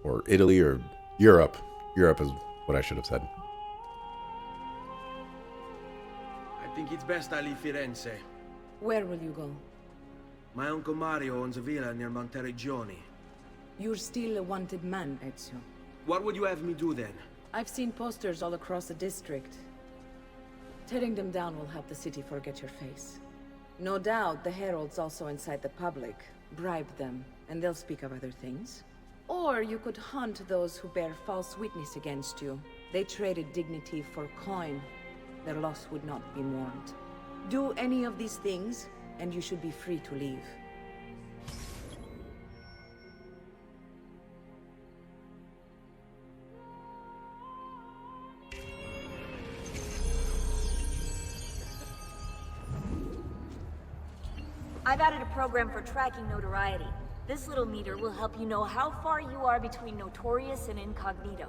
or Italy, or Europe. Europe is what I should have said. I think it's best I leave Firenze. Where will you go? My uncle Mario owns a villa near Monteregioni. You're still a wanted man, Ezio. What would you have me do then? I've seen posters all across the district. Tearing them down will help the city forget your face. No doubt the heralds also incite the public. Bribe them, and they'll speak of other things. Or you could hunt those who bear false witness against you. They traded dignity for coin. Their loss would not be mourned. Do any of these things, and you should be free to leave. I've added a program for tracking notoriety. This little meter will help you know how far you are between notorious and incognito.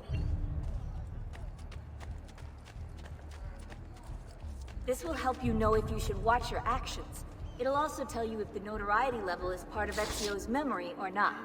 This will help you know if you should watch your actions. It'll also tell you if the notoriety level is part of Ezio's memory or not.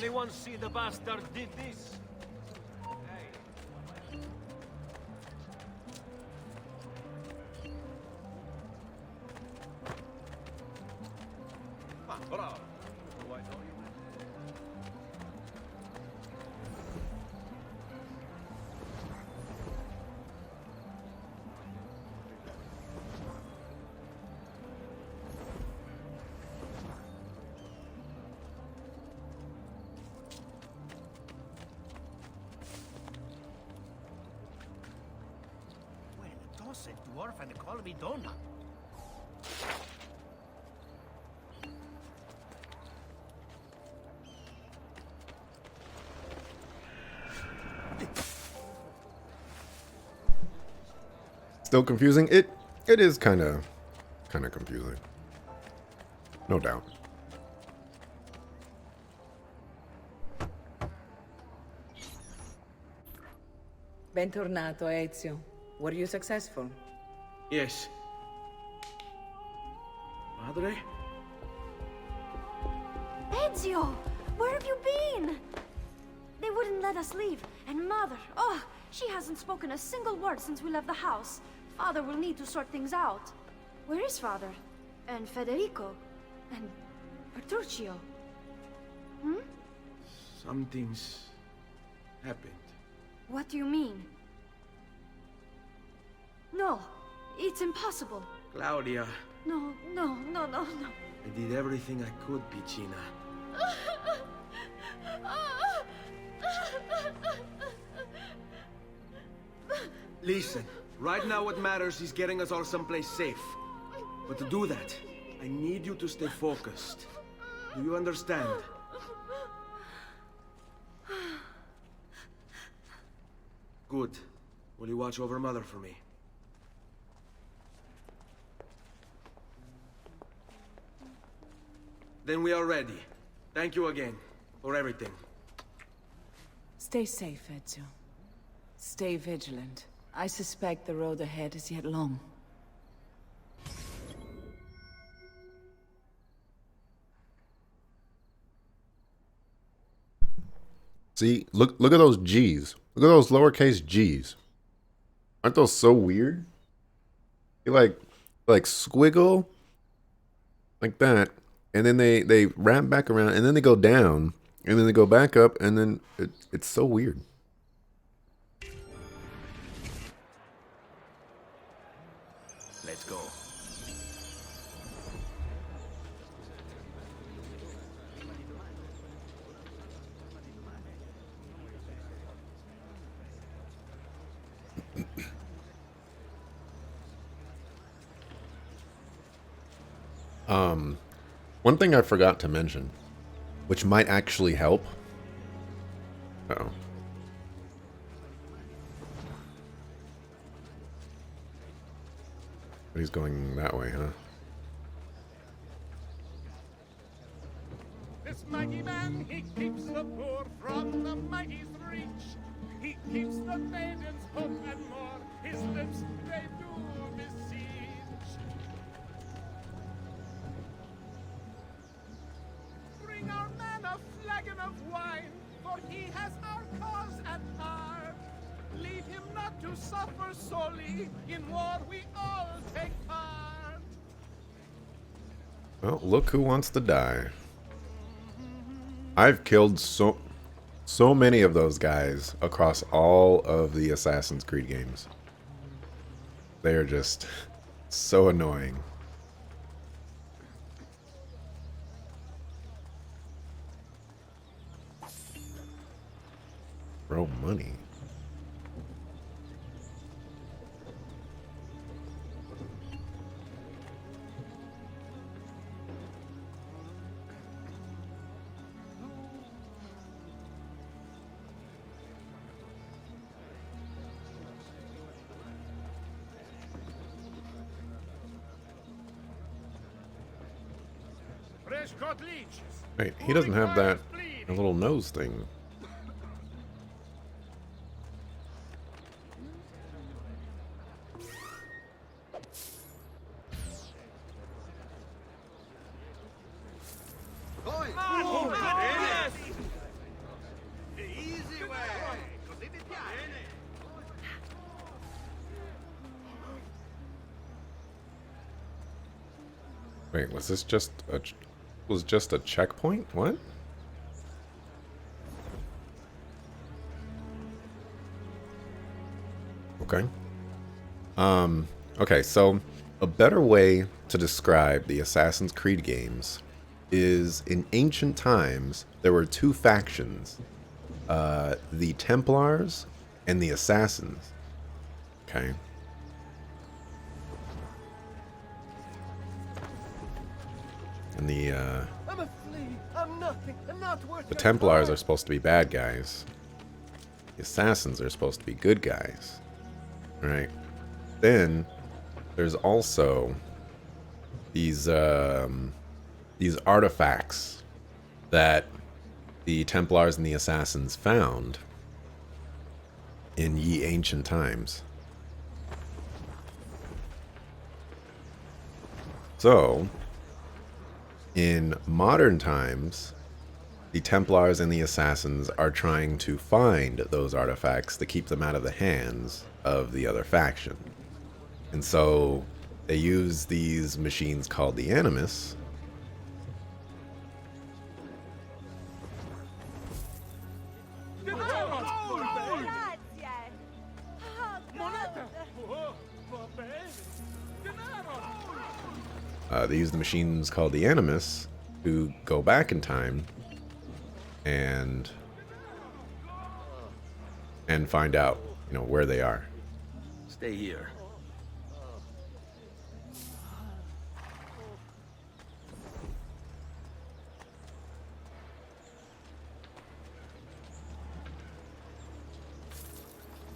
Anyone see the bastard did this? Bravo. Said dwarf and call me donut. Still confusing? It is kind of confusing. No doubt. Bentornato, Ezio. Were you successful? Yes. Madre? Ezio! Where have you been? They wouldn't let us leave. And Mother, oh, she hasn't spoken a single word since we left the house. Father will need to sort things out. Where is Father? And Federico? And Petruchio? Hmm? Something's happened. What do you mean? No, it's impossible. Claudia. No. I did everything I could, Piccina. Listen, right now what matters is getting us all someplace safe. But to do that, I need you to stay focused. Do you understand? Good. Will you watch over Mother for me? Then we are ready. Thank you again for everything. Stay safe, Ezio. Stay vigilant. I suspect the road ahead is yet long. See, look at those G's. Look at those lowercase G's. Aren't those so weird? You like squiggle like that, and then they wrap back around, and then they go down, and then they go back up, and then it's so weird. Let's go. One thing I forgot to mention, which might actually help. Uh-oh. He's going that way, huh? This mighty man, he keeps the poor from the mighty's reach. He keeps the maidens hope and more. His lips, they do beseech. Bring our man a flagon of wine, for he has our cause at heart. Leave him not to suffer sorely. In war we all take part. Well, look who wants to die. I've killed so many of those guys across all of the Assassin's Creed games. They are just so annoying. Throw money. Fresh caught leeches. Wait, he doesn't have that little nose thing. Wait, was this just a checkpoint? What? Okay. Okay, so a better way to describe the Assassin's Creed games is in ancient times there were two factions, the Templars and the Assassins. Okay. And I'm a flea. I'm nothing. I'm not worth the Templars are supposed to be bad guys. The Assassins are supposed to be good guys. Right? Then there's also these artifacts that the Templars and the Assassins found in ye ancient times. So, in modern times, the Templars and the Assassins are trying to find those artifacts to keep them out of the hands of the other faction. And so they use these machines called the Animus. They use the machines called the Animus to go back in time and find out, where they are. Stay here.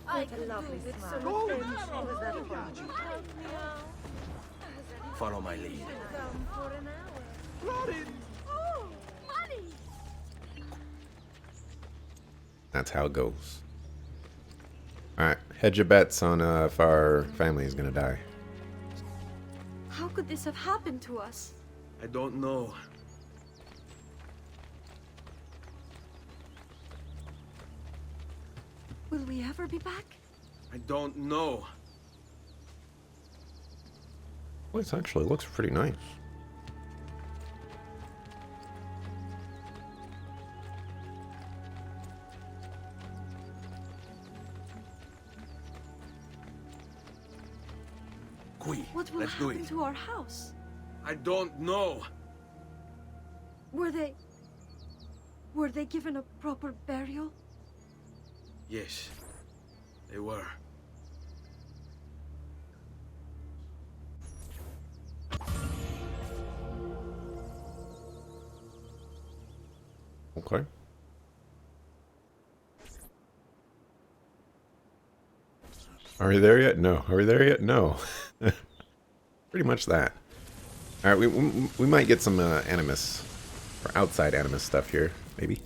I could do with some attention. Follow my lead. Oh, money! That's how it goes. Alright, hedge your bets on if our family is gonna die. How could this have happened to us? I don't know. Will we ever be back? I don't know. Well, it actually looks pretty nice. Qui, What will let's do happen it. to our house? I don't know. Were they given a proper burial? Yes, they were. Okay. Are we there yet? No. Are we there yet? No. Pretty much that. All right, we might get some Animus, or outside Animus stuff here, maybe.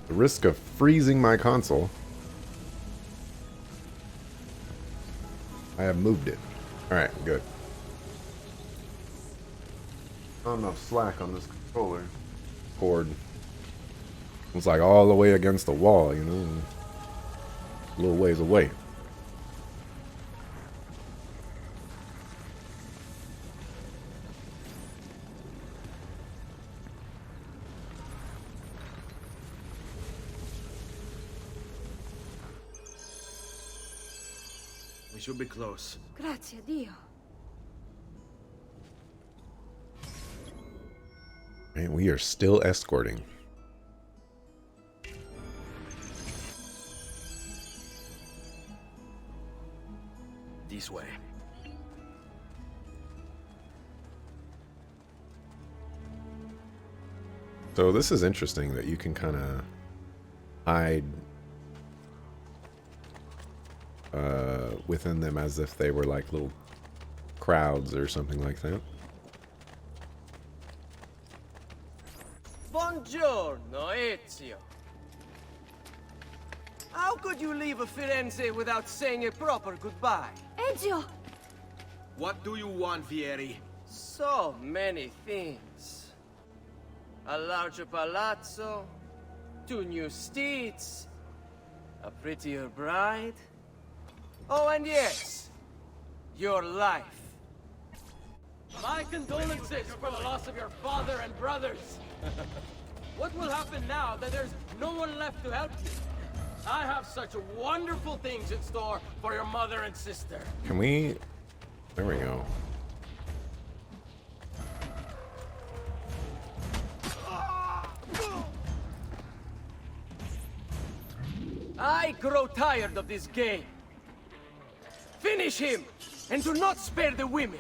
The risk of freezing my console. I have moved it. Alright, good. Not enough slack on this controller. Cord. It's like all the way against the wall, you know? A little ways away. We should be close. Grazie, Dio. And we are still escorting. This way. So this is interesting that you can kind of hide within them as if they were like little crowds or something like that. Buongiorno, Ezio. How could you leave Firenze without saying a proper goodbye? Ezio! What do you want, Vieri? So many things. A larger palazzo, 2 new steeds, a prettier bride. Oh, and yes, your life. My condolences for the loss of your father and brothers. What will happen now that there's no one left to help you? I have such wonderful things in store for your mother and sister. Can we... There we go. I grow tired of this game. Finish him, and do not spare the women.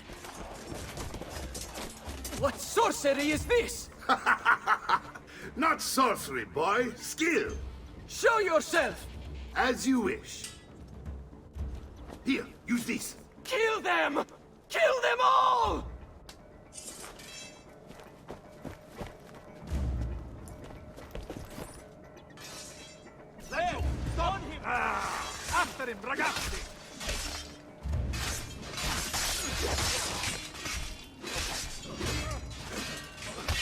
What sorcery is this? Not sorcery, boy. Skill. Show yourself! As you wish. Here, use this. Kill them! Kill them all! Leo, stop him! After him, ragazzi!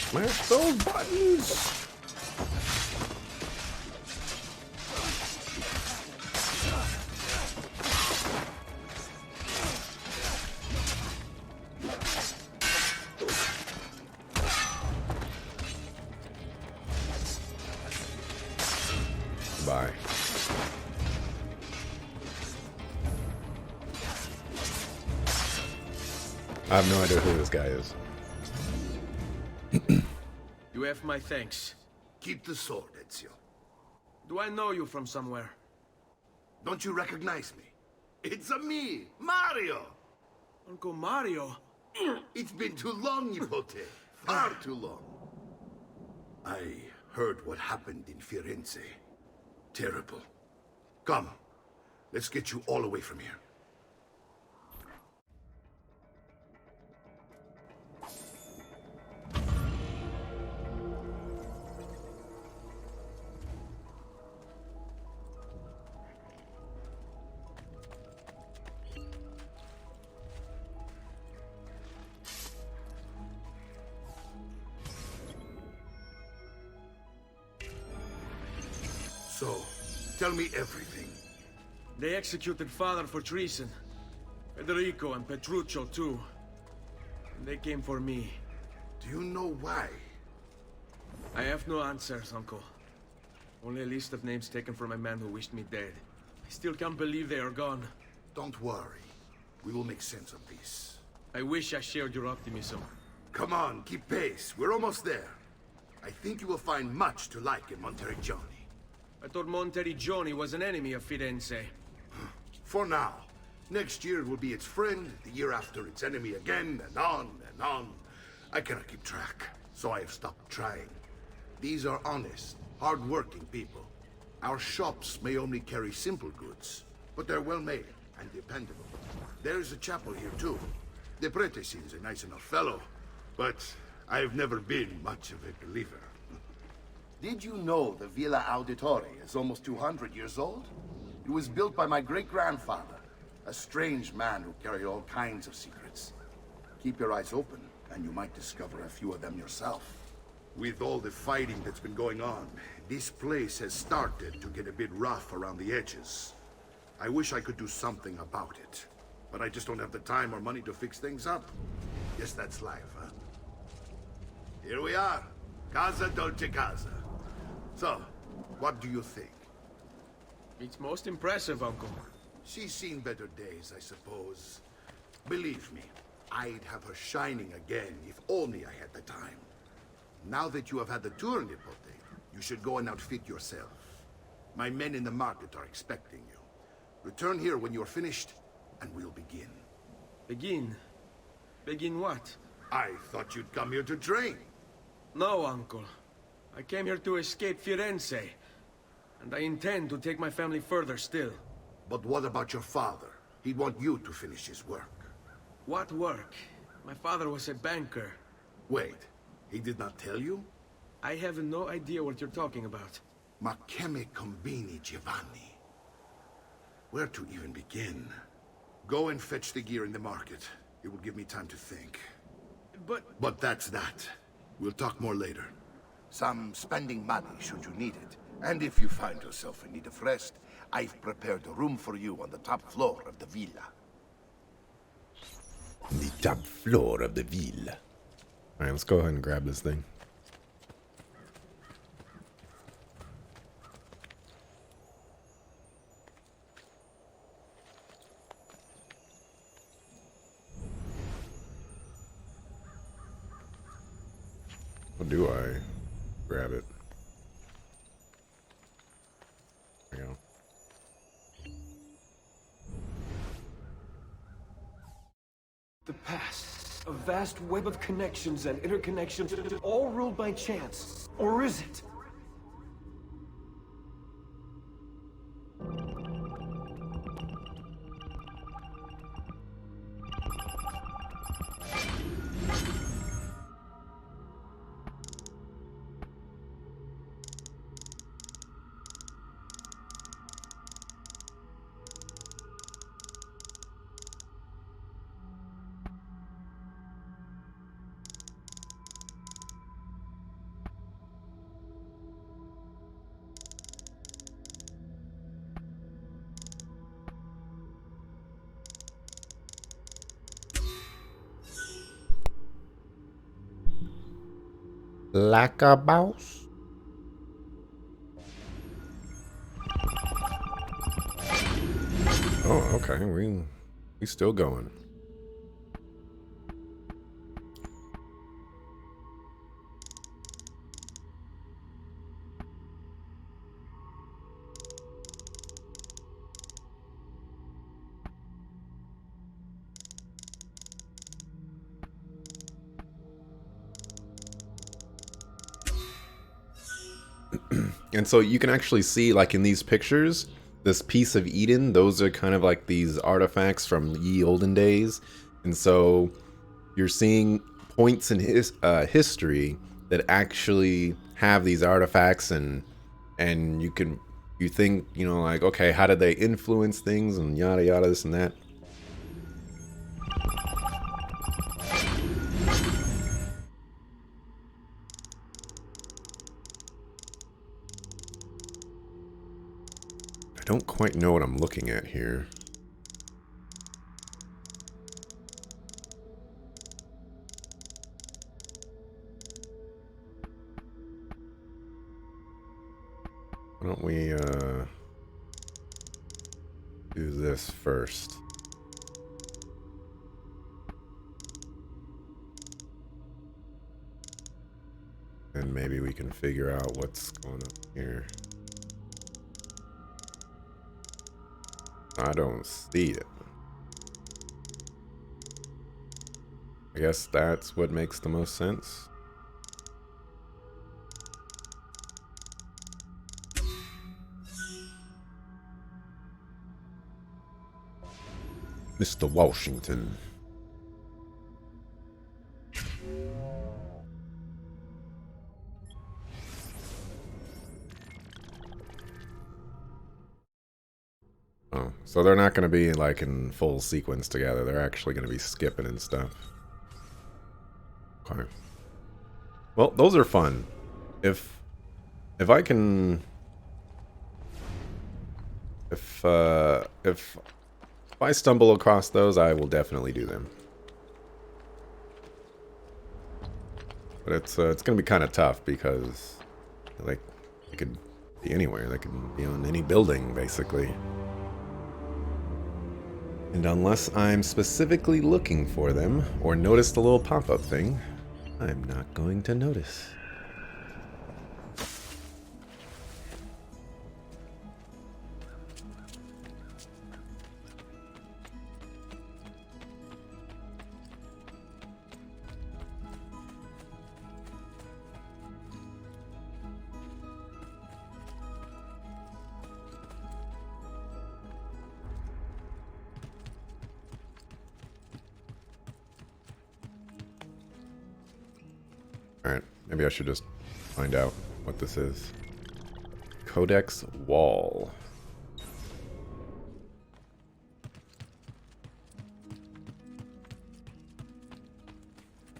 Smash those buttons! Bye. I have no idea who this guy is. You have my thanks. Keep the sword, Ezio. Do I know you from somewhere? Don't you recognize me? It's a me, Mario! Uncle Mario? It's been too long, Nipote. Far too long. I heard what happened in Firenze. Terrible. Come, let's get you all away from here. Tell me everything. They executed Father for treason. Federico and Petruccio, too. And they came for me. Do you know why? I have no answers, Uncle. Only a list of names taken from a man who wished me dead. I still can't believe they are gone. Don't worry. We will make sense of this. I wish I shared your optimism. Come on, keep pace. We're almost there. I think you will find much to like in Monteriggioni. I thought Monteriggioni was an enemy of Firenze. For now. Next year it will be its friend, the year after its enemy again, and on and on. I cannot keep track, so I have stopped trying. These are honest, hard-working people. Our shops may only carry simple goods, but they're well-made and dependable. There's a chapel here, too. The prete seems a nice enough fellow, but I've never been much of a believer. Did you know the Villa Auditore is almost 200 years old? It was built by my great-grandfather, a strange man who carried all kinds of secrets. Keep your eyes open, and you might discover a few of them yourself. With all the fighting that's been going on, this place has started to get a bit rough around the edges. I wish I could do something about it, but I just don't have the time or money to fix things up. Guess that's life, huh? Here we are. Casa Dolce Casa. So, what do you think? It's most impressive, Uncle. She's seen better days, I suppose. Believe me, I'd have her shining again if only I had the time. Now that you have had the tour, Nipote, you should go and outfit yourself. My men in the market are expecting you. Return here when you're finished, and we'll begin. Begin? Begin what? I thought you'd come here to train. No, Uncle. I came here to escape Firenze. And I intend to take my family further still. But what about your father? He'd want you to finish his work. What work? My father was a banker. Wait, he did not tell you? I have no idea what you're talking about. Ma che me combini, Giovanni? Where to even begin? Go and fetch the gear in the market. It will give me time to think. But that's that. We'll talk more later. Some spending money should you need it. And if you find yourself in need of rest, I've prepared a room for you on the top floor of the villa. The top floor of the villa. Alright, let's go ahead and grab this thing. How do I grab it? There we go. The past, a vast web of connections and interconnections, all ruled by chance. Or is it? Like a boss. Oh, okay. We still going. And so you can actually see, like in these pictures, this piece of Eden, those are kind of like these artifacts from ye olden days. And so you're seeing points in his history that actually have these artifacts, and you think, you know, like, okay, how did they influence things and yada yada, this and that. don't quite know what I'm looking at here. Why don't we do this first? And maybe we can figure out what's going on here. I don't see it. I guess that's what makes the most sense. Mr. Washington. Oh, so they're not going to be like in full sequence together. They're actually going to be skipping and stuff. Okay. Well, those are fun. If I can, if I stumble across those, I will definitely do them. But it's going to be kind of tough because, like, they could be anywhere. They could be on any building, basically. And unless I'm specifically looking for them, or notice the little pop-up thing, I'm not going to notice. Alright, maybe I should just find out what this is. Codex Wall.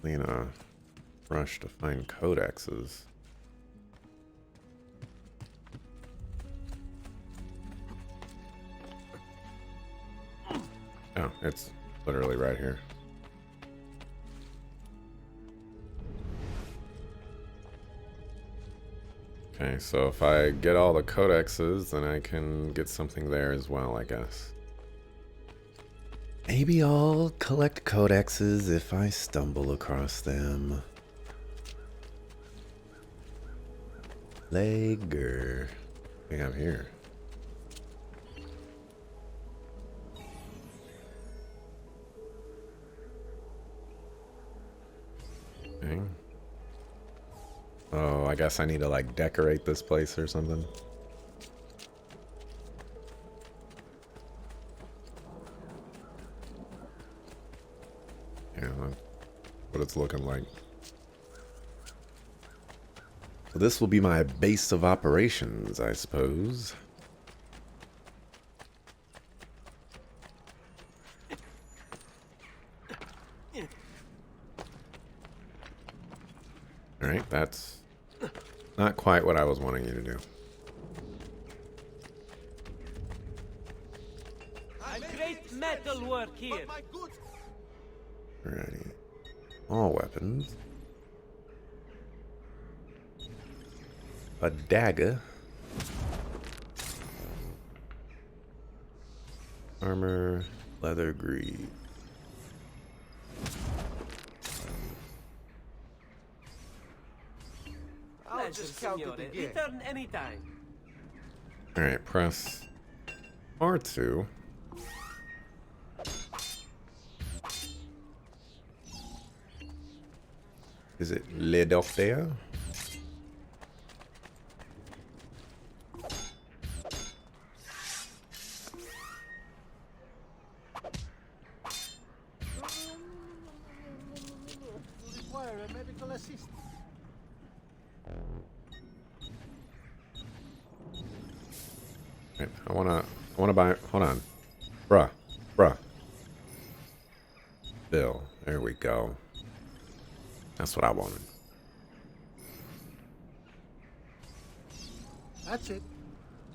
In a rush to find codexes. Oh, it's literally right here. Okay, so if I get all the codexes, then I can get something there as well, I guess. Maybe I'll collect codexes if I stumble across them. Lager. What do we have here? Okay. Oh, I guess I need to like decorate this place or something. Yeah, that's what it's looking like. So this will be my base of operations, I suppose. Alright, that's not quite what I was wanting you to do. Great metal work here. Alrighty. All weapons. A dagger. Armor, leather greaves. I'll just count it again. Return anytime. Alright, press R2. Is it lid off there? Require a medical assistant. Right, I wanna buy, hold on. Bruh. Bill, there we go. That's what I wanted. That's it.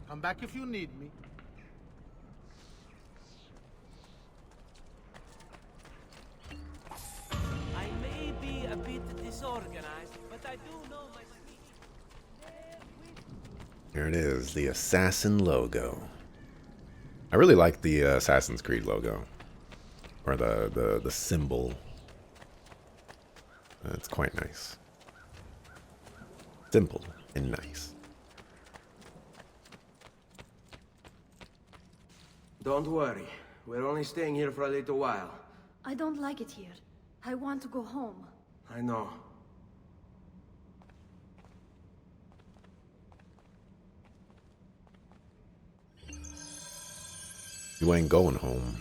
Come back if you need me. organized, but I do know my Here it is, the Assassin logo. I really like the Assassin's Creed logo. Or the symbol. It's quite nice. Simple and nice. Don't worry. We're only staying here for a little while. I don't like it here. I want to go home. I know. You ain't going home.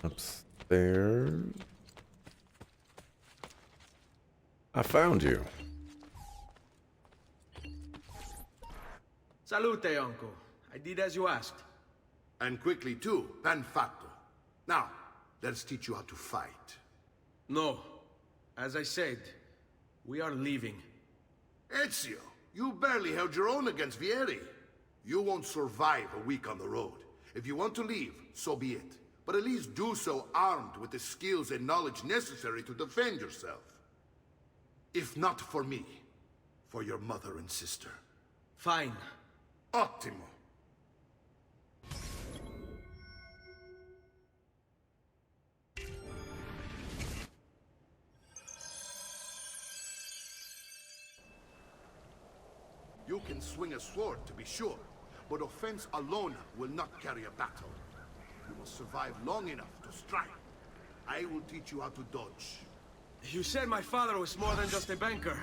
Upstairs. I found you. Salute, Uncle. I did as you asked. And quickly too, ben fatto. Now, let's teach you how to fight. No. As I said, we are leaving. Ezio, you barely held your own against Vieri. You won't survive a week on the road. If you want to leave, so be it. But at least do so armed with the skills and knowledge necessary to defend yourself. If not for me, for your mother and sister. Fine. Ottimo. You can swing a sword, to be sure, but offense alone will not carry a battle. You must survive long enough to strike. I will teach you how to dodge. You said my father was more than just a banker.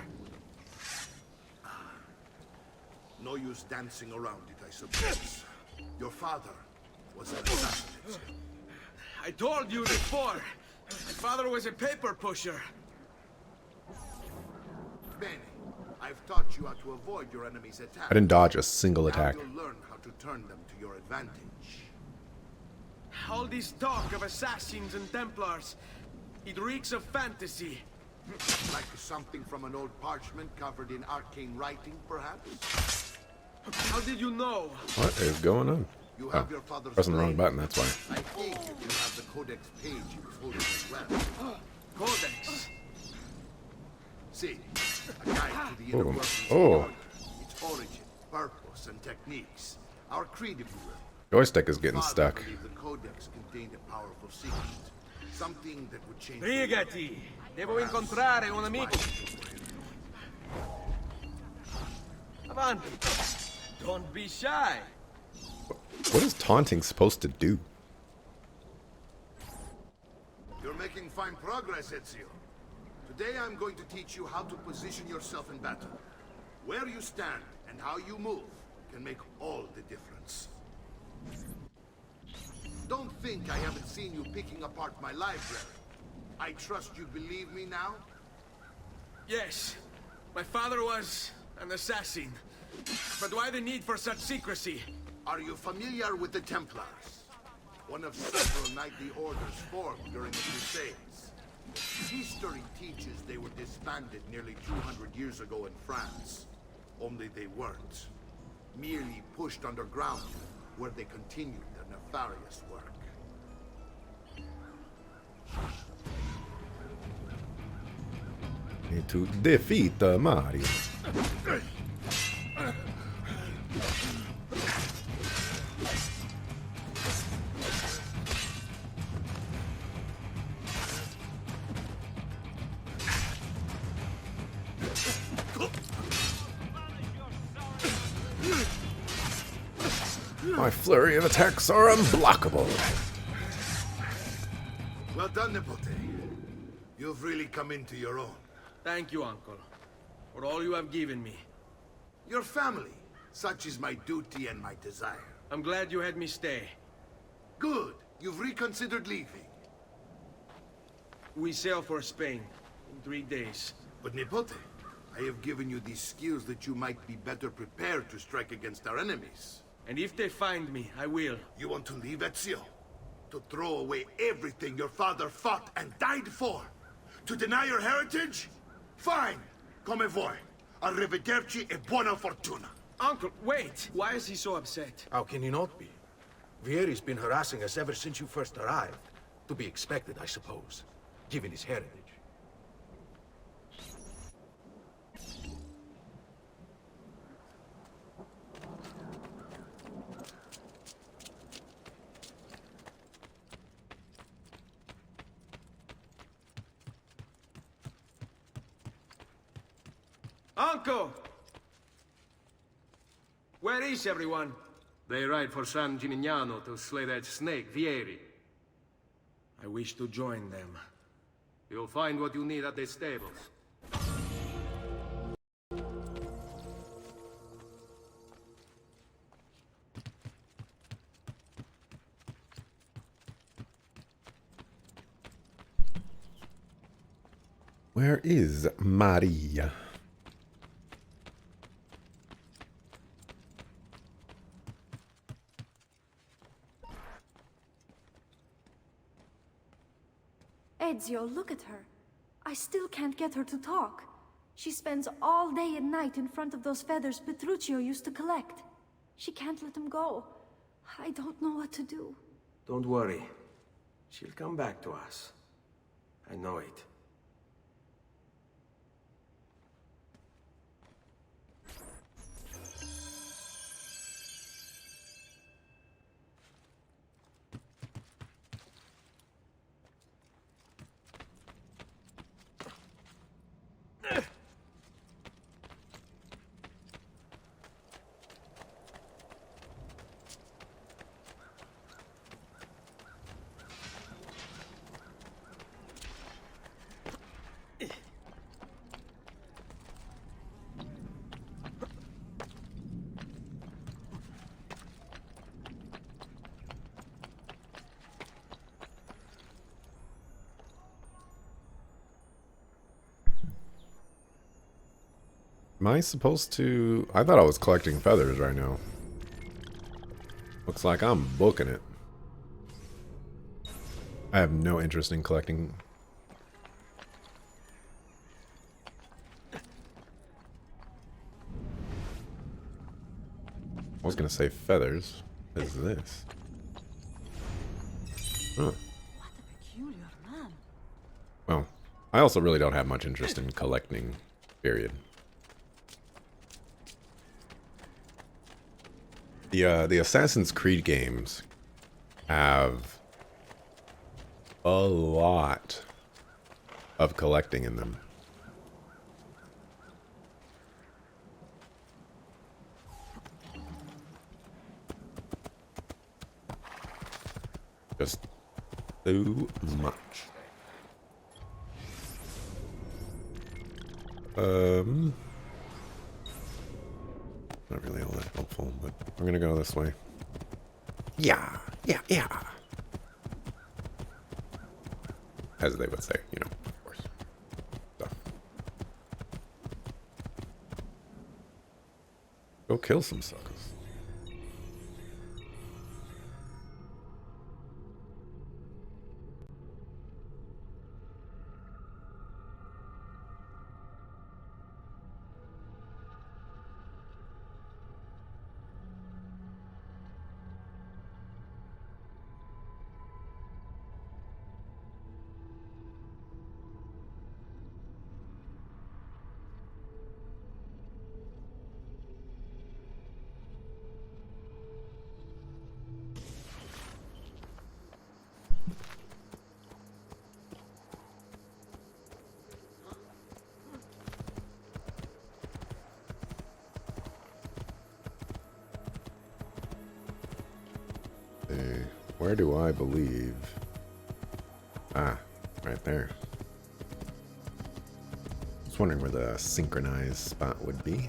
No use dancing around it, I suppose. Your father was an assassin. I told you before. My father was a paper pusher. Bene, I've taught you how to avoid your enemy's attack. I didn't dodge a single attack. Now you'll learn how to turn them to your advantage. All this talk of assassins and Templars, it reeks of fantasy. Like something from an old parchment covered in arcane writing, perhaps? How did you know? What is going on? You have your father's Pressing the wrong blade. button, that's why. I think you have the codex page he was holding as well. Codex. See, a guide to the inner Oh. workings of the Oh. order, its origin, purpose, and techniques. Our creed, if you will. Joystick is getting Father stuck. believed the codex contained a powerful secret. Something that would change Brigati. Devo incontrare un amico. Avanti. Don't be shy. What is taunting supposed to do? You're making fine progress, Ezio. Today I'm going to teach you how to position yourself in battle. Where you stand and how you move can make all the difference. Don't think I haven't seen you picking apart my library. I trust you believe me now? Yes. My father was an assassin. But why the need for such secrecy? Are you familiar with the Templars? One of several knightly orders formed during the Crusades. History teaches they were disbanded nearly 200 years ago in France. Only they weren't. Merely pushed underground, where they continued their nefarious work. Need to defeat Mario. My flurry of attacks are unblockable. Well done, Nipote. You've really come into your own. Thank you, Uncle, for all you have given me. Your family. Such is my duty and my desire. I'm glad you had me stay. Good. You've reconsidered leaving. We sail for Spain in 3 days. But Nipote, I have given you these skills that you might be better prepared to strike against our enemies. And if they find me, I will. You want to leave Ezio? To throw away everything your father fought and died for? To deny your heritage? Fine! Come vuoi. Arrivederci e buona fortuna. Uncle, wait! Why is he so upset? How can he not be? Vieri's been harassing us ever since you first arrived. To be expected, I suppose, given his heritage. Uncle! Where is everyone? They ride for San Gimignano to slay that snake, Vieri. I wish to join them. You'll find what you need at the stables. Where is Maria? Ezio, look at her. I still can't get her to talk. She spends all day and night in front of those feathers Petruchio used to collect. She can't let them go. I don't know what to do. Don't worry. She'll come back to us. I know it. Am I supposed to... I thought I was collecting feathers right now. Looks like I'm booking it. I have no interest in collecting. I was gonna say feathers. What is this? Huh. What a peculiar man. Well, I also really don't have much interest in collecting, period. The Assassin's Creed games have a lot of collecting in them. Just too much. Not really all that helpful, but we're gonna go this way. Yeah. As they would say, you know, of course. So. Go kill some suckers. Where do I believe? Ah, right there. I was wondering where the synchronized spot would be.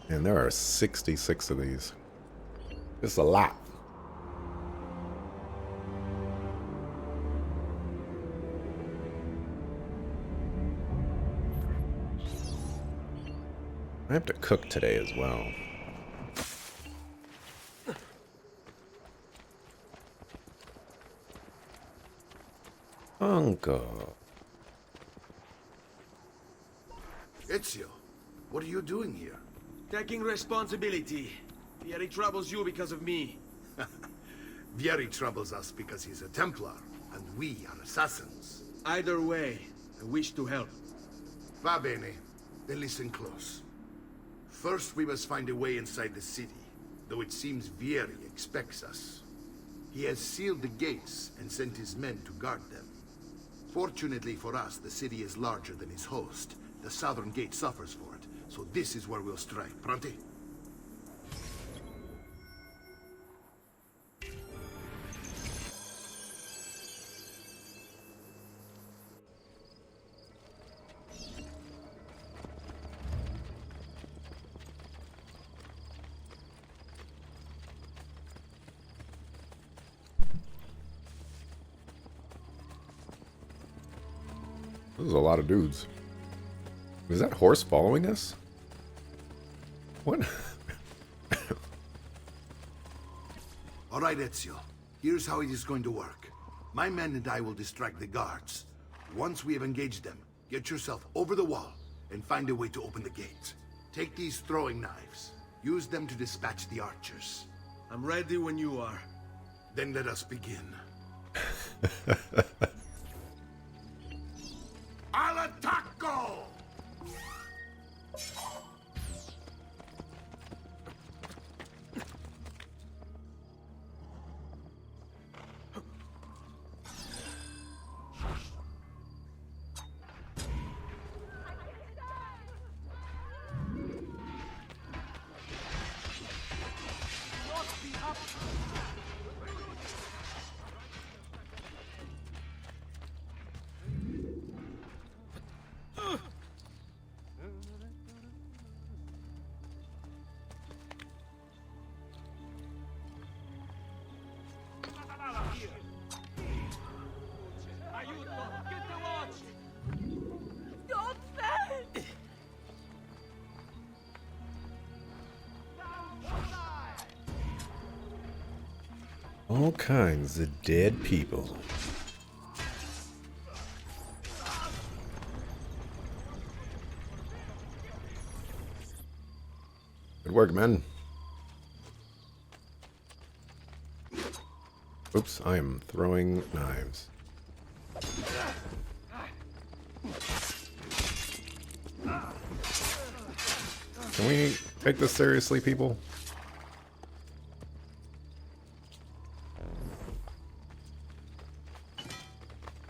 And there are 66 of these. It's a lot. I have to cook today as well. Uncle. Ezio, what are you doing here? Taking responsibility. Vieri troubles you because of me. Vieri troubles us because he's a Templar, and we are assassins. Either way, I wish to help. Va bene. Then listen close. First, we must find a way inside the city, though it seems Vieri expects us. He has sealed the gates and sent his men to guard them. Fortunately for us, the city is larger than its host. The southern gate suffers for it, so this is where we'll strike. Pronti? This is a lot of dudes. Is that horse following us? What? All right, Ezio. Here's how it is going to work. My men and I will distract the guards. Once we have engaged them, get yourself over the wall and find a way to open the gate. Take these throwing knives. Use them to dispatch the archers. I'm ready when you are. Then let us begin. Al attacco! All kinds of dead people. Good work, men. Oops, I am throwing knives. Can we take this seriously, people?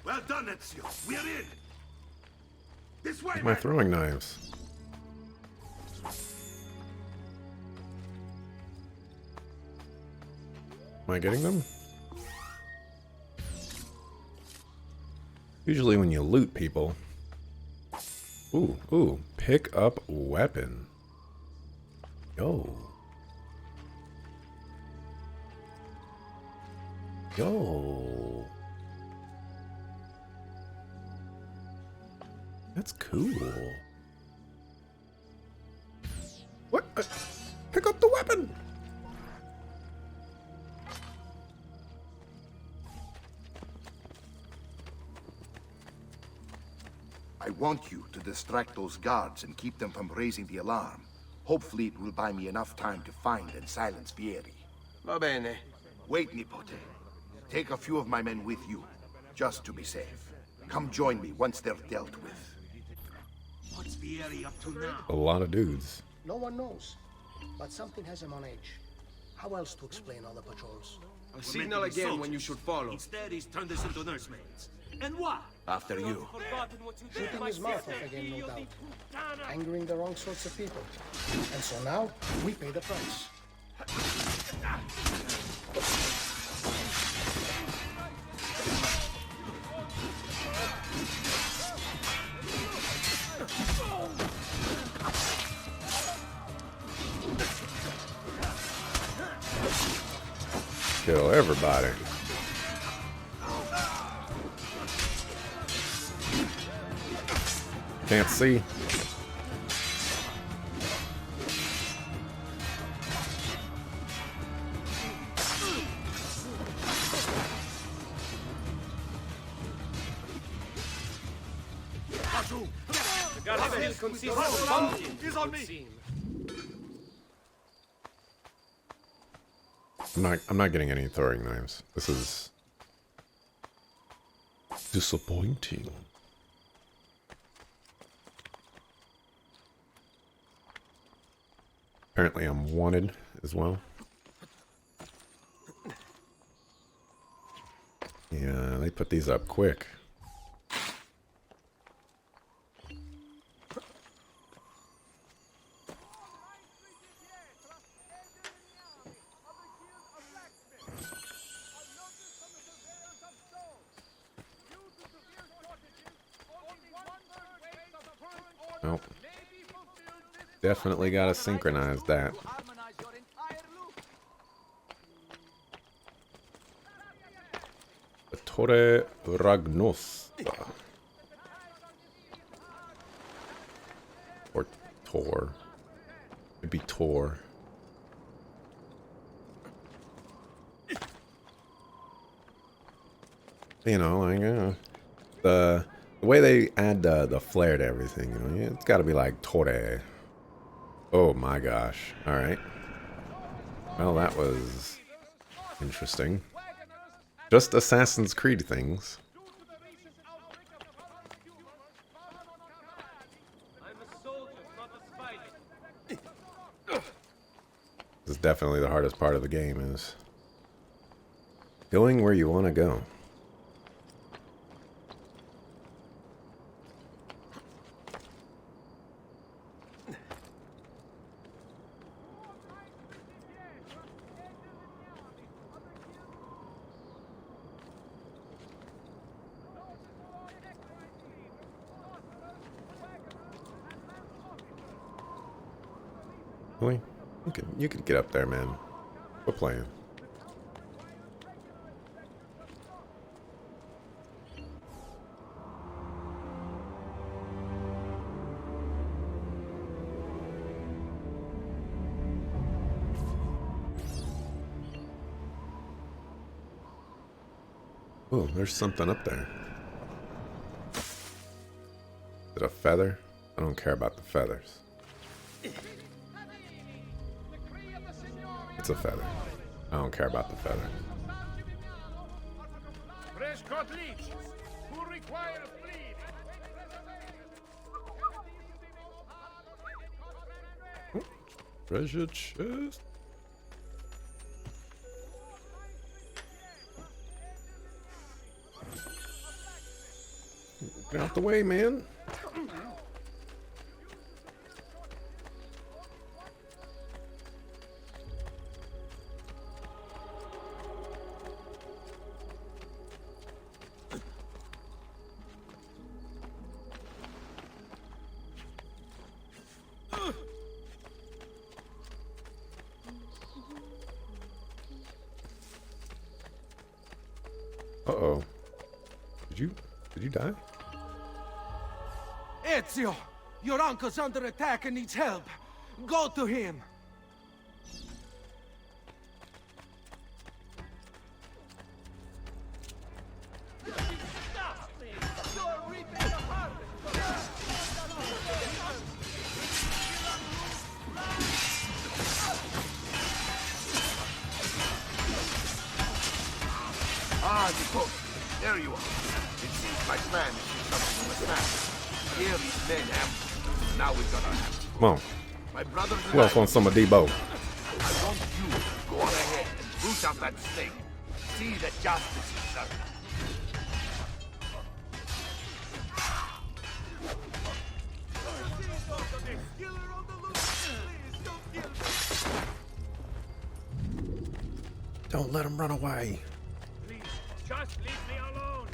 Well done, Ezio. We're in. This way, My man. throwing knives. Am I getting them? Usually when you loot people. Ooh, pick up weapon. Yo. Yo. That's cool. What? Pick up the weapon! I want you to distract those guards and keep them from raising the alarm. Hopefully it will buy me enough time to find and silence Vieri. Va bene. Wait, Nipote. Take a few of my men with you, just to be safe. Come join me once they're dealt with. What's Vieri up to now? A lot of dudes. No one knows, but something has him on edge. How else to explain all the patrols? A signal again when you should follow. Instead, he's turned us into nursemaids. And why? After you. Shooting his mouth off again, no doubt. Angering the wrong sorts of people. And so now, we pay the price. Kill everybody. Can't see. The gospel consists of something, it would seem. I'm not getting any throwing knives. This is disappointing. Apparently I'm wanted as well. Yeah, they put these up quick. Nope. Definitely gotta synchronize that. The Torre Ragnosta. Or Tor. It'd be Tor. You know, like, the way they add the flair to everything, you know, it's got to be like Torre. Oh my gosh. All right. Well, that was interesting. Just Assassin's Creed things. This is definitely the hardest part of the game, is going where you want to go. Really? You can get up there, man. Quit playing. Oh, there's something up there. Is it a feather? I don't care about the feathers. It's a feather. I don't care about the feather. Prescott Leach, who requires bleed. Treasure chest. Get out the way, man. Uh-oh. Did you die? Ezio, your uncle's under attack and needs help. Go to him. Ah, Nico, there you are. It seems my plan is something of a snap. Here these men ambushed. Now we got our hands. Come on. My brothers and Who else wants some of Debo? I want you to go on ahead and root out that snake. See that justice is done. Don't let him run away. Please, just leave me alone.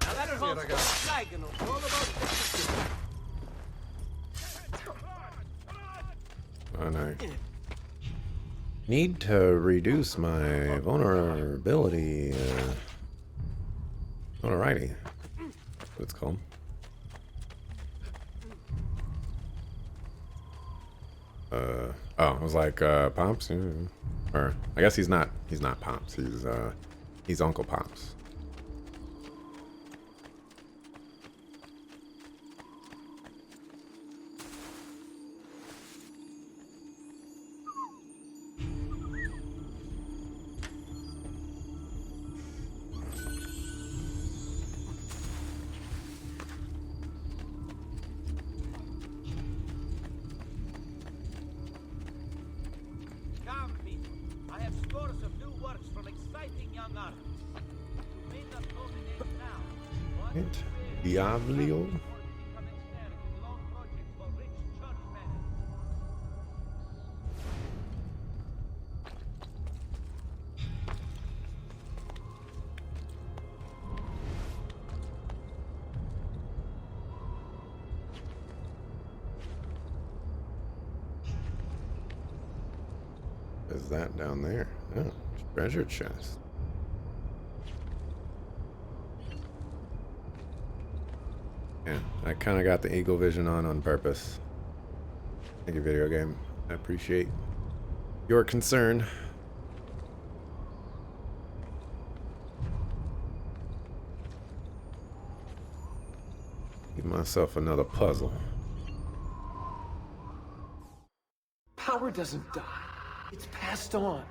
Now that calls for a flagon of all about Oh no. Need to reduce my vulnerability. Alrighty. That's what it's called. Oh, I was like, Pops? Or, I guess he's not Pops. He's Uncle Pops. Right. Diablio. Is that down there? Oh, treasure chest. Yeah, I kind of got the eagle vision on purpose. Thank you, video game. I appreciate your concern. Give myself another puzzle. Power doesn't die. It's passed on.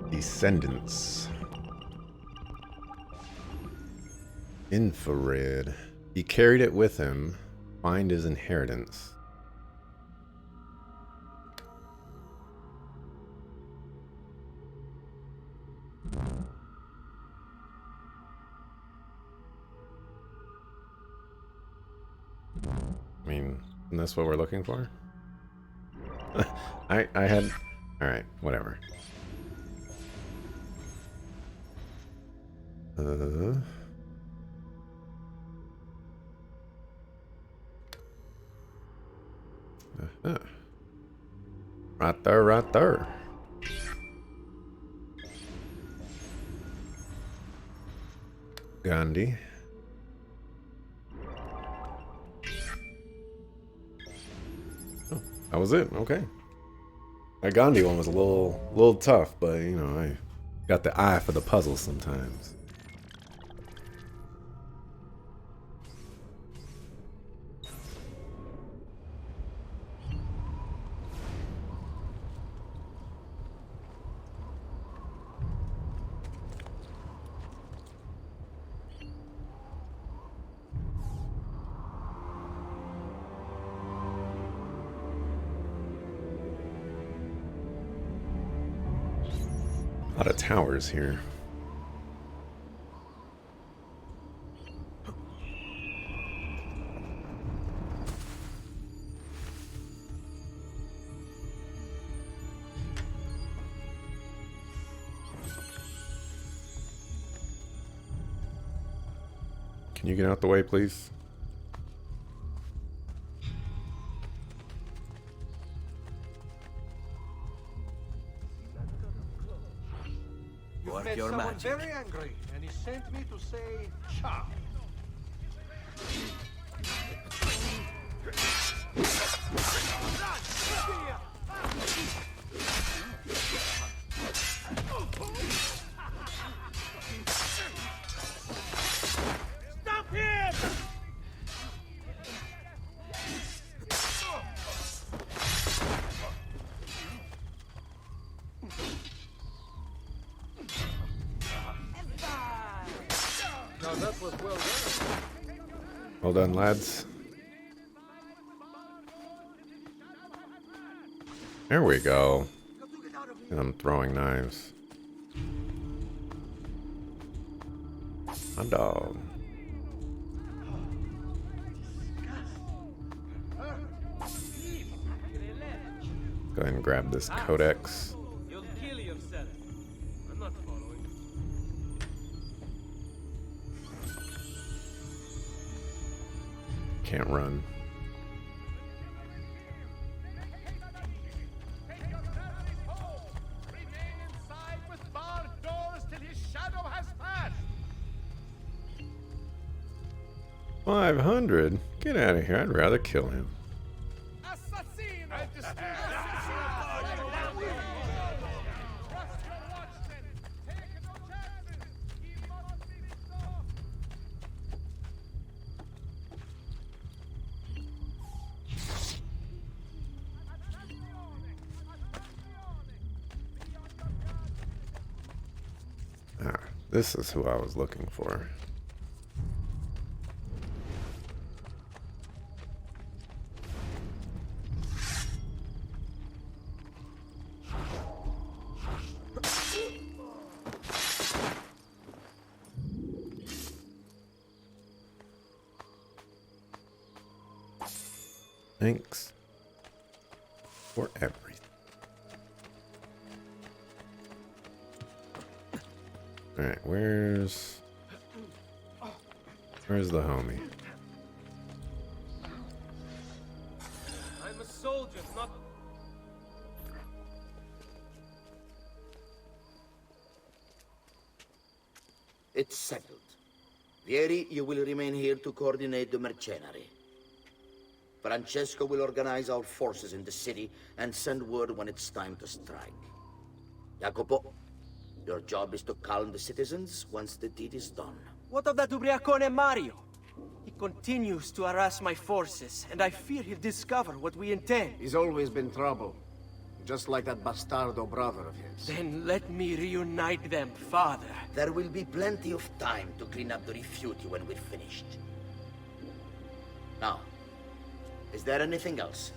Descendants. Infrared. He carried it with him. Find his inheritance. I mean, isn't this what we're looking for? I had... Alright, whatever. Right there, right there. Gandhi. Oh, that was it. Okay. That Gandhi one was a little tough, but you know, I got the eye for the puzzles sometimes. A lot of towers here. Can you get out the way, please? Made someone very angry, and he sent me to say, "Cha." Stop him! Now that was well done. Well done, lads. There we go. And I'm throwing knives. My dog. Go ahead and grab this codex. You'll kill yourself. I'm not following. Can't run. Remain inside with barred doors till his shadow has passed. 500? Get out of here. I'd rather kill him. Ah, this is who I was looking for. Thanks for everything. Alright, where's the homie? I'm a soldier, not... It's settled. Vieri, you will remain here to coordinate the mercenary. Francesco will organize our forces in the city and send word when it's time to strike. Jacopo, your job is to calm the citizens once the deed is done. What of that Ubriacone Mario? He continues to harass my forces, and I fear he'll discover what we intend. He's always been trouble. Just like that bastardo brother of his. Then let me reunite them, father. There will be plenty of time to clean up the rifiuti when we're finished. Now, is there anything else?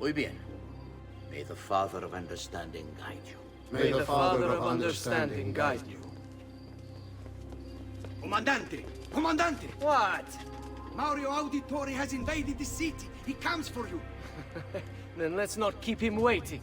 Muy bien. May the Father of Understanding guide you. May the Father of Understanding guide you. Comandante! Comandante! What? Mario Auditore has invaded the city. He comes for you. Then let's not keep him waiting.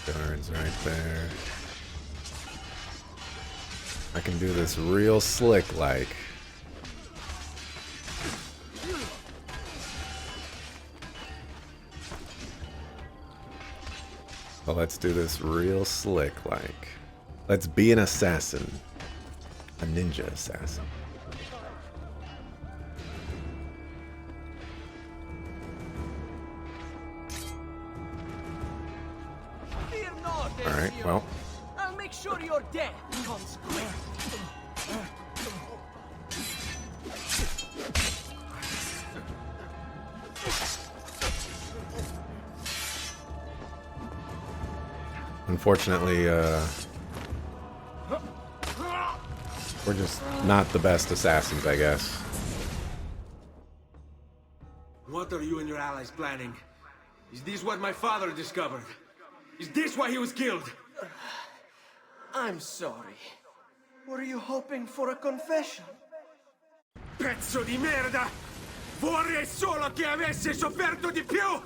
Guards right there. I can do this real slick like. But let's do this real slick like. Let's be an assassin. A ninja assassin. Alright, well. I'll make sure your death comes quick. Unfortunately, we're just not the best assassins, I guess. What are you and your allies planning? Is this what my father discovered? Is this why he was killed? I'm sorry. Were you hoping for a confession? Pezzo di merda! Vorrei solo che avessi sofferto di più!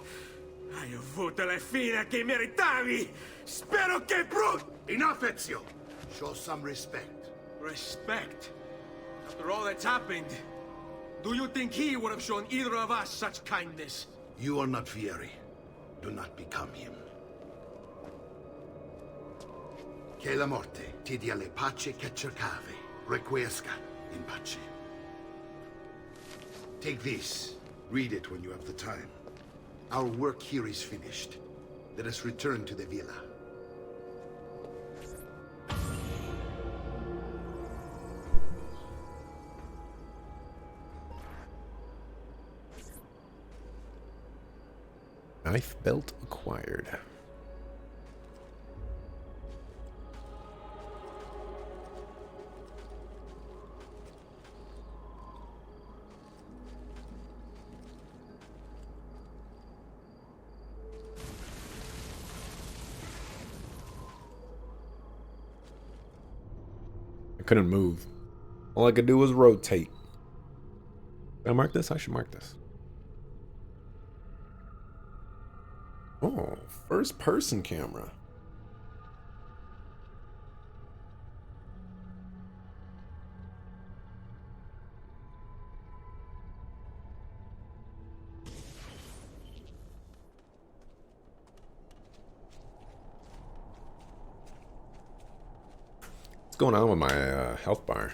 Hai avuto la fine che meritavi! Spero che Enough, Ezio! Show some respect. Respect? After all that's happened, do you think he would have shown either of us such kindness? You are not Vieri. Do not become him. Che la morte ti dia le pace che cercavi. Requiesca in pace. Take this. Read it when you have the time. Our work here is finished. Let us return to the villa. Knife belt acquired. I couldn't move. All I could do was rotate. Did I mark this? I should mark this. Oh, first person camera. What's going on with my health bar?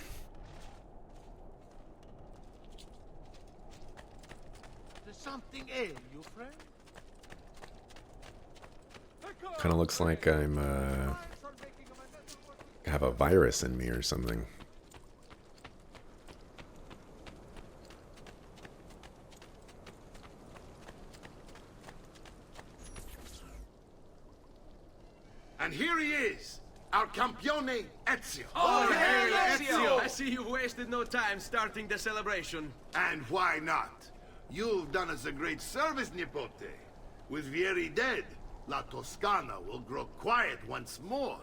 Does something ail you, friend? Kind of looks like I'm have a virus in me or something. And here he is, Our campione Ezio. Oh, hey, Ezio! I see you wasted no time starting the celebration. And why not? You've done us a great service, Nipote. With Vieri dead, La Toscana will grow quiet once more.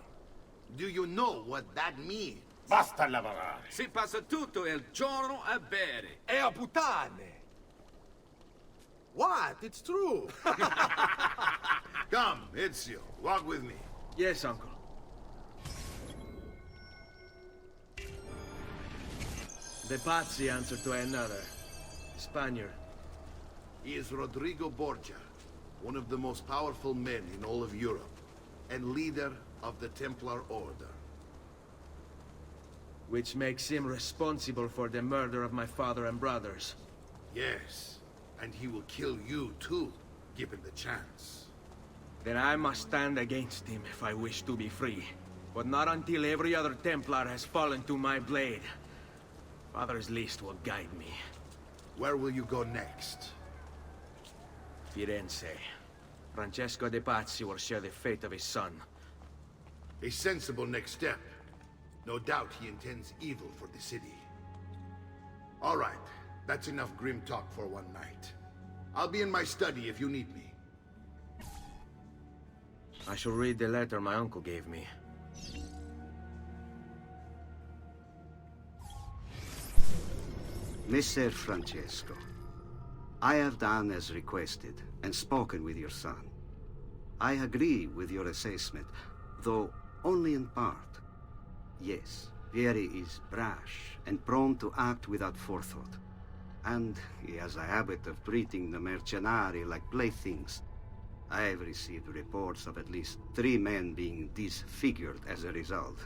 Do you know what that means? Basta lavorare. Si passa tutto il giorno a bere. E a puttane. What? It's true. Come, Ezio, walk with me. Yes, uncle. The Pazzi answer to another. Spaniard. He is Rodrigo Borgia, one of the most powerful men in all of Europe, and leader of the Templar Order. Which makes him responsible for the murder of my father and brothers. Yes, and he will kill you too, given the chance. Then I must stand against him if I wish to be free. But not until every other Templar has fallen to my blade. Father's list will guide me. Where will you go next? Firenze. Francesco de Pazzi will share the fate of his son. A sensible next step. No doubt he intends evil for the city. All right, that's enough grim talk for one night. I'll be in my study if you need me. I shall read the letter my uncle gave me. Messer Francesco, I have done as requested and spoken with your son. I agree with your assessment, though only in part. Yes, Vieri is brash and prone to act without forethought. And he has a habit of treating the mercenari like playthings. I have received reports of at least 3 men being disfigured as a result.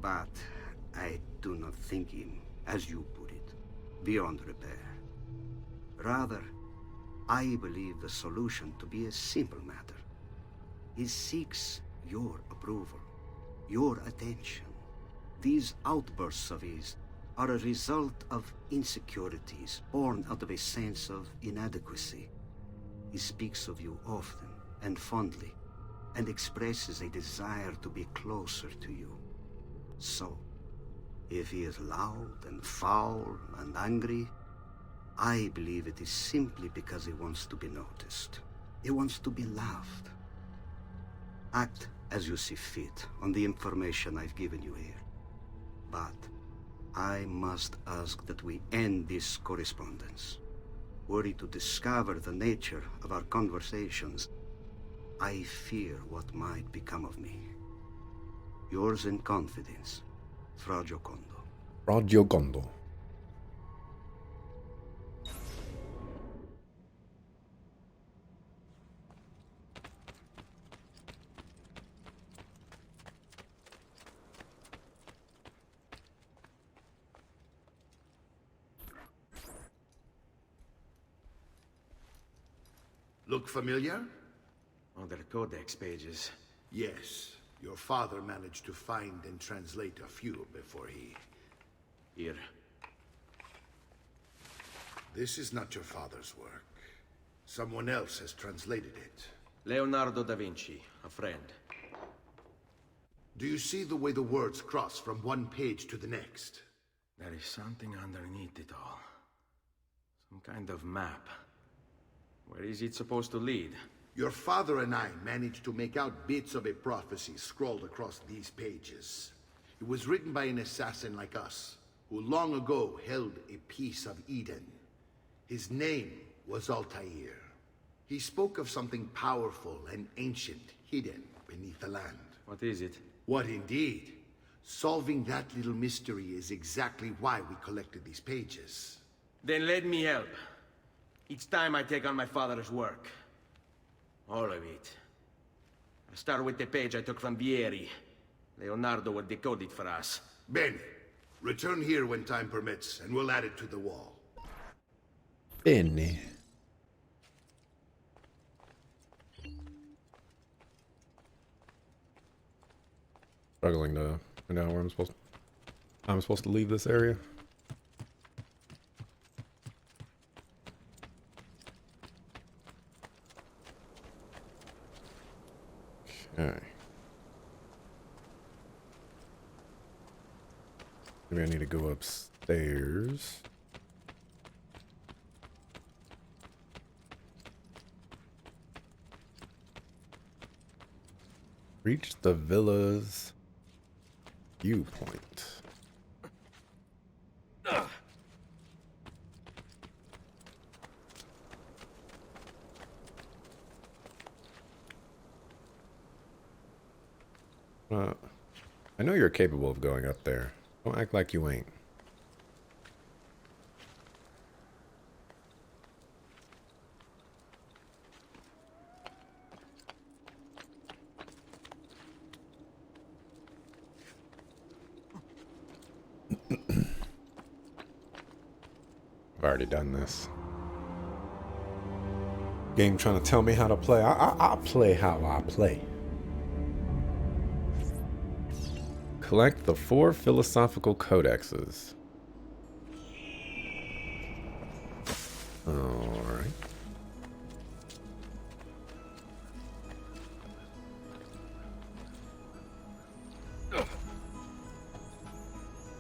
But I do not think him, as you put it, beyond repair. Rather, I believe the solution to be a simple matter. He seeks your approval, your attention. These outbursts of his are a result of insecurities born out of a sense of inadequacy. He speaks of you often and fondly, and expresses a desire to be closer to you. So, if he is loud and foul and angry, I believe it is simply because he wants to be noticed. He wants to be loved. Act as you see fit on the information I've given you here. But I must ask that we end this correspondence. Were he to discover the nature of our conversations, I fear what might become of me. Yours in confidence, Fra Giocondo. Fra Giocondo. Look familiar? On their codex pages. Yes. Your father managed to find and translate a few before he... Here. This is not your father's work. Someone else has translated it. Leonardo da Vinci, a friend. Do you see the way the words cross from one page to the next? There is something underneath it all. Some kind of map. Where is it supposed to lead? Your father and I managed to make out bits of a prophecy scrawled across these pages. It was written by an assassin like us, who long ago held a piece of Eden. His name was Altair. He spoke of something powerful and ancient hidden beneath the land. What is it? What indeed? Solving that little mystery is exactly why we collected these pages. Then let me help. Each time I take on my father's work. All of it. I'll start with the page I took from Vieri. Leonardo will decode it for us. Bene. Return here when time permits, and we'll add it to the wall. Bene. Struggling to find out where I'm supposed to leave this area. Okay. Maybe I need to go upstairs. Reach the villa's viewpoint. I know you're capable of going up there. Don't act like you ain't. I've already done this. Game trying to tell me how to play. I play how I play. Collect the 4 philosophical codexes. Alright.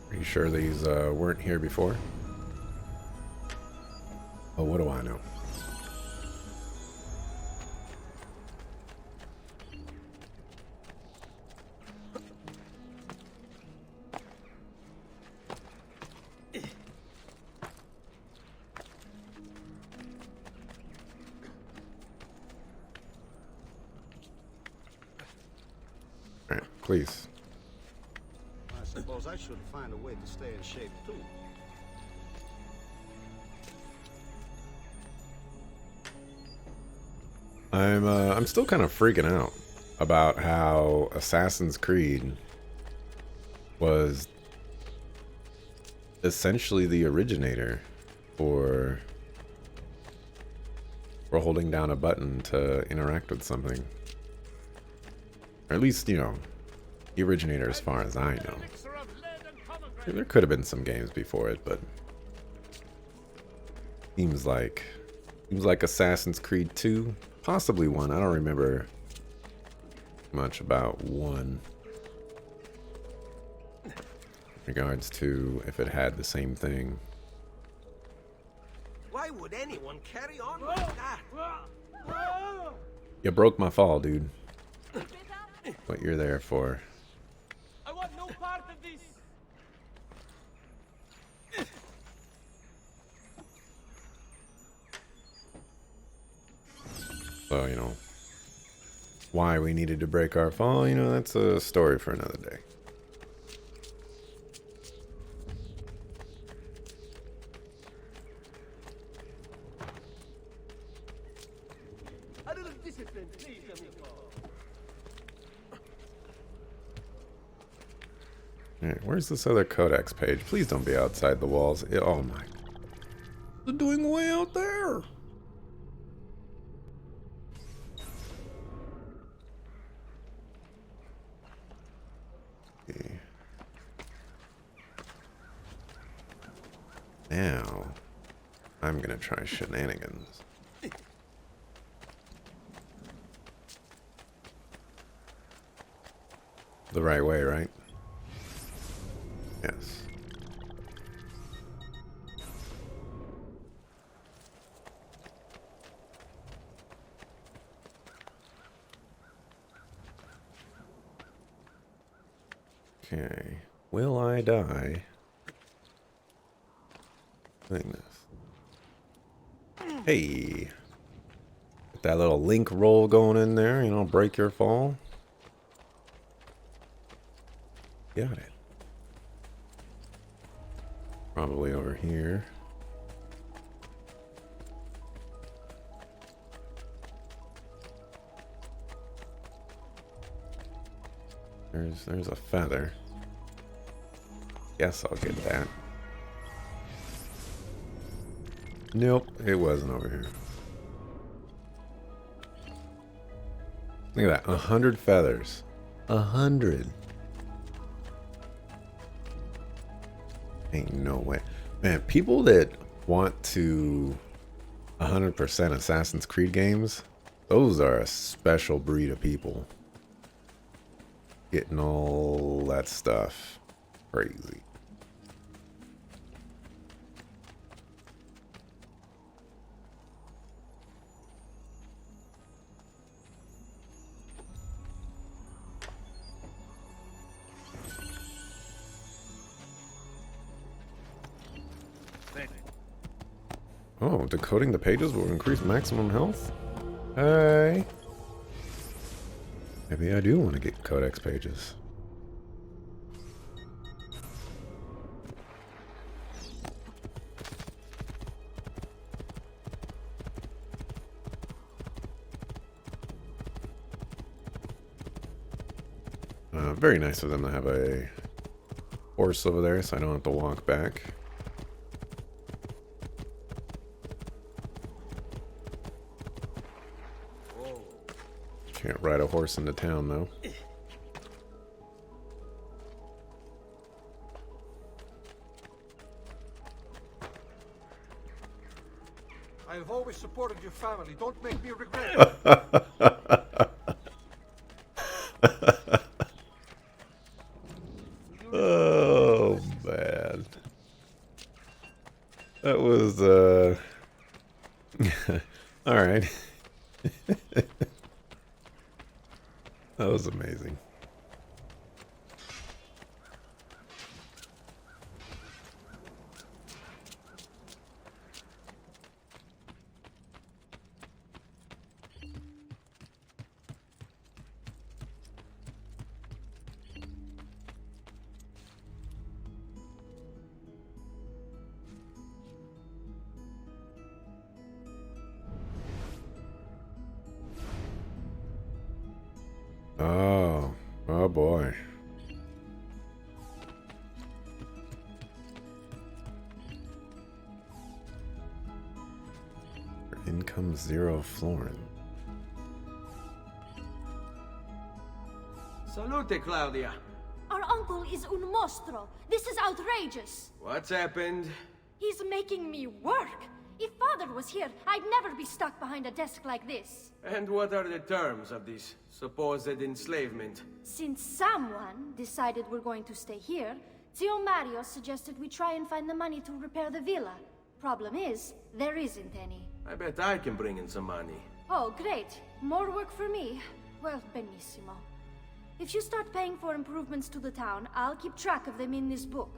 Are you sure these weren't here before? Oh, what do I know? Please. I suppose I should find a way to stay in shape too. I'm still kind of freaking out about how Assassin's Creed was essentially the originator for holding down a button to interact with something. Or at least, you know, the originator as far as I know. There could have been some games before it, but seems like Assassin's Creed 2, possibly 1. I don't remember much about 1 in regards to if it had the same thing. Why would anyone carry on like that? You broke my fall, dude. What you're there for. I want no part of this. So, you know, why we needed to break our fall, you know, that's a story for another day. A little discipline, please, amigo. Alright, where's this other codex page? Please don't be outside the walls. Oh my. They're doing way out there. Okay. Now, I'm gonna try shenanigans. The right way, right? Yes. Okay. Will I die doing this? Hey. Get that little link roll going in there, you know, break your fall. Got it. Probably over here. There's a feather. Guess I'll get that. Nope, it wasn't over here. Look at that, 100 feathers. 100. Ain't no way. Man, people that want to 100% Assassin's Creed games, those are a special breed of people. Getting all that stuff. Crazy. Oh, decoding the pages will increase maximum health? Hey. Maybe I do want to get codex pages. Very nice of them to have a horse over there so I don't have to walk back. Can't ride a horse into town though. I have always supported your family. Don't make me regret it. Oh man. That was alright. That was amazing. Oh boy. Income 0 florin. Salute, Claudia. Our uncle is un mostro. This is outrageous. What's happened? He's making me work. If Father was here, I'd never be stuck behind a desk like this. And what are the terms of this supposed enslavement? Since someone decided we're going to stay here, Zio Mario suggested we try and find the money to repair the villa. Problem is, there isn't any. I bet I can bring in some money. Oh, great. More work for me. Well, benissimo. If you start paying for improvements to the town, I'll keep track of them in this book.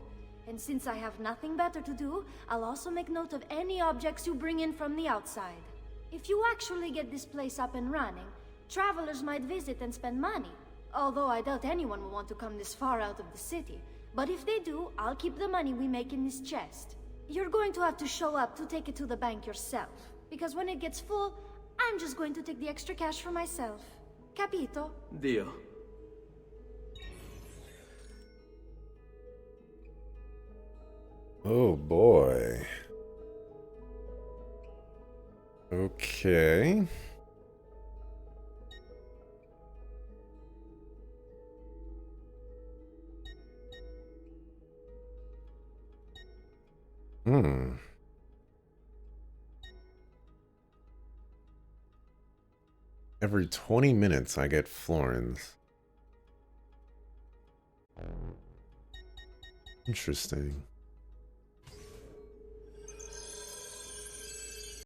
And since I have nothing better to do, I'll also make note of any objects you bring in from the outside. If you actually get this place up and running, travelers might visit and spend money. Although I doubt anyone will want to come this far out of the city. But if they do, I'll keep the money we make in this chest. You're going to have to show up to take it to the bank yourself. Because when it gets full, I'm just going to take the extra cash for myself. Capito? Deal. Oh boy. Okay. Every 20 minutes I get florins. Interesting.